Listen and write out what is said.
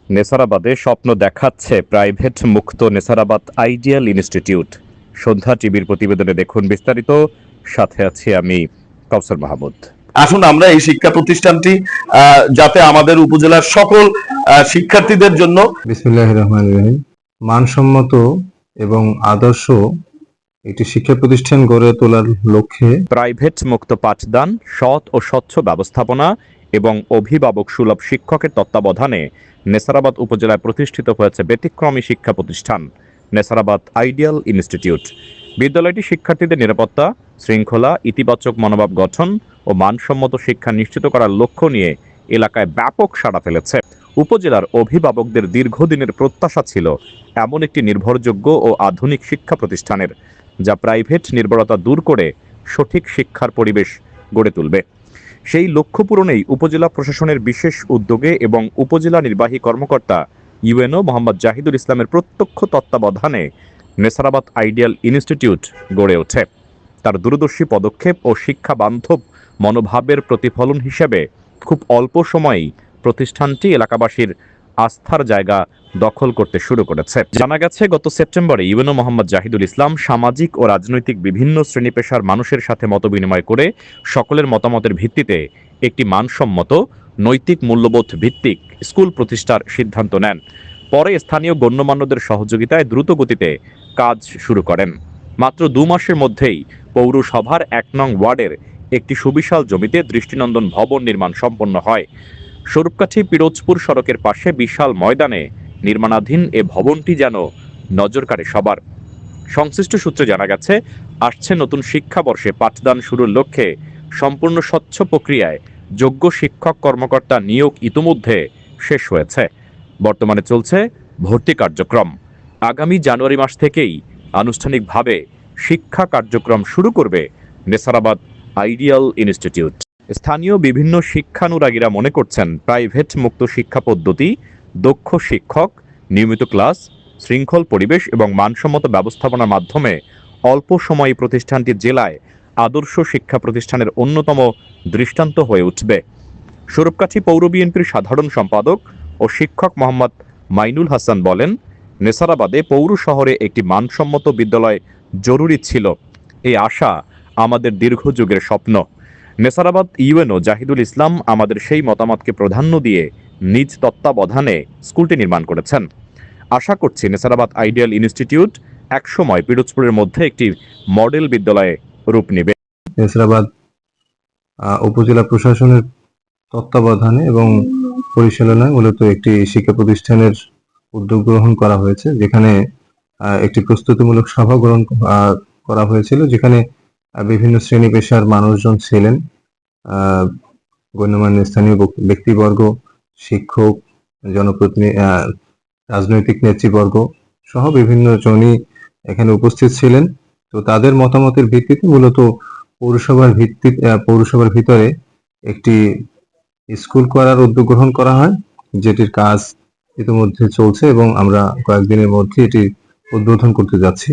নেসারাবাদে স্বপ্ন দেখাচ্ছে প্রাইভেট মুক্ত নেসারাবাদ আইডিয়াল ইনস্টিটিউট। সন্ধ্যা টিভির প্রতিবেদনে দেখুন বিস্তারিত। সাথে আছি আমি কাউসার মাহমুদ। আসুন আমরা এই শিক্ষা প্রতিষ্ঠানটি যাতে আমাদের উপজেলার সকল শিক্ষার্থীদের জন্য বিসমিল্লাহির রহমানির রহিম মানসম্মত এবং আদর্শ একটি শিক্ষা প্রতিষ্ঠান গড়ে তোলার লক্ষ্যে প্রাইভেট মুক্ত পাঠদান, সৎ ও স্বচ্ছ ব্যবস্থাপনা এবং অভিভাবক সুলভ শিক্ষকের তত্ত্বাবধানে নেসারাবাদ উপজেলায় প্রতিষ্ঠিত হয়েছে ব্যতিক্রমী শিক্ষা প্রতিষ্ঠান নেসারাবাদ আইডিয়াল ইনস্টিটিউট। বিদ্যালয়টি শিক্ষার্থীদের নিরাপত্তা, শৃঙ্খলা, ইতিবাচক মনোভাব গঠন ও মানসম্মত শিক্ষা নিশ্চিত করার লক্ষ্য নিয়ে এলাকায় ব্যাপক সাড়া ফেলেছে। উপজেলার অভিভাবকদের দীর্ঘদিনের প্রত্যাশা ছিল এমন একটি নির্ভরযোগ্য ও আধুনিক শিক্ষা প্রতিষ্ঠানের, যা প্রাইভেট নির্ভরতা দূর করে সঠিক শিক্ষার পরিবেশ গড়ে তুলবে। সেই লক্ষ্য পূরণেই উপজেলা প্রশাসনের বিশেষ উদ্যোগে এবং উপজেলা নির্বাহী কর্মকর্তা ইউএনও মোহাম্মদ জাহিদুল ইসলামের প্রত্যক্ষ তত্ত্বাবধানে নেসারাবাদ আইডিয়াল ইনস্টিটিউট গড়ে ওঠে। তার দূরদর্শী পদক্ষেপ ও শিক্ষা বান্ধব মনোভাবের প্রতিফলন হিসেবে খুব অল্প সময়েই প্রতিষ্ঠানটি এলাকাবাসীর আস্থার জায়গা দখল করতে শুরু করেছে। জানা গেছে, গত সেপ্টেম্বরে ইউএনও মোহাম্মদ জাহিদুল ইসলাম সামাজিক ও রাজনৈতিক বিভিন্ন শ্রেণী পেশার মানুষের সাথে মতবিনিময় করে সকলের মতামতের ভিত্তিতে একটি মানসম্মত, নৈতিক মূল্যবোধ ভিত্তিক স্কুল প্রতিষ্ঠার সিদ্ধান্ত নেন। পরে স্থানীয় গণ্যমান্যদের সহযোগিতায় দ্রুত গতিতে কাজ শুরু করেন। মাত্র 2 মাসের মধ্যেই পৌরসভার 1 নং ওয়ার্ডের একটি সুবিশাল জমিতে দৃষ্টিনন্দন ভবন নির্মাণ সম্পন্ন হয়। স্বরূপকাঠি পিরোজপুর সড়কের পাশে বিশাল ময়দানে নির্মাণাধীন এ ভবনটি যেন নজর কাড়ে সবার। সংশ্লিষ্ট সূত্রে জানা গেছে, আসছে নতুন শিক্ষাবর্ষে পাঠদান শুরুর লক্ষ্যে সম্পূর্ণ স্বচ্ছ প্রক্রিয়ায় যোগ্য শিক্ষক কর্মকর্তা নিয়োগ ইতিমধ্যে শেষ হয়েছে। বর্তমানে চলছে ভর্তি কার্যক্রম। আগামী জানুয়ারি মাস থেকেই আনুষ্ঠানিকভাবে শিক্ষা কার্যক্রম শুরু করবে নেসারাবাদ আইডিয়াল ইনস্টিটিউট। স্থানীয় বিভিন্ন শিক্ষানুরাগীরা মনে করছেন, প্রাইভেট মুক্ত শিক্ষা পদ্ধতি, দক্ষ শিক্ষক, নিয়মিত ক্লাস, শৃঙ্খল পরিবেশ এবং মানসম্মত ব্যবস্থাপনার মাধ্যমে অল্প সময়ে প্রতিষ্ঠানটি জেলায় আদর্শ শিক্ষা প্রতিষ্ঠানের অন্যতম দৃষ্টান্ত হয়ে উঠবে। স্বরূপকাঠি পৌর বিএনপির সাধারণ সম্পাদক ও শিক্ষক মোহাম্মদ মাইনুল হাসান বলেন, নেসারাবাদে পৌর শহরে একটি মানসম্মত বিদ্যালয় জরুরি ছিল। এই আশা আমাদের দীর্ঘযুগের স্বপ্ন। নেসারাবাদ ইউএনও জাহিদুল ইসলাম আমাদের সেই মতামতকে প্রাধান্য দিয়ে নিজ তত্ত্বাবধানে স্কুলটি নির্মাণ করেছেন। আশা করছি নেসারাবাদ আইডিয়াল ইনস্টিটিউট একসময় পিরোজপুরের মধ্যে একটি মডেল বিদ্যালয়ে রূপ নেবে। নেসারাবাদ উপজেলা প্রশাসনের তত্ত্বাবধানে এবং পরিচালনায় মূলত একটি শিক্ষা প্রতিষ্ঠানের উদ্যোগ গ্রহণ করা হয়েছে, যেখানে একটি প্রস্তুতিমূলক সভা গ্রহণ করা হয়েছিল, যেখানে বিভিন্ন শ্রেণী পেশার মানুষজন ছিলেন, গণ্যমান্য স্থানীয় ব্যক্তিবর্গ, শিক্ষক, জনপ্রতিনিধি, রাজনৈতিক নেতৃবর্গ সহ বিভিন্ন জনই এখানে উপস্থিত ছিলেন। তো তাদের মতামতের ভিত্তিতে মূলত পৌরসভার ভিতরে একটি স্কুল করার উদ্যোগ গ্রহণ করা হয়, যেটির কাজ ইতিমধ্যে চলছে এবং আমরা কয়েকদিনের মধ্যে এটি উদ্বোধন করতে যাচ্ছি।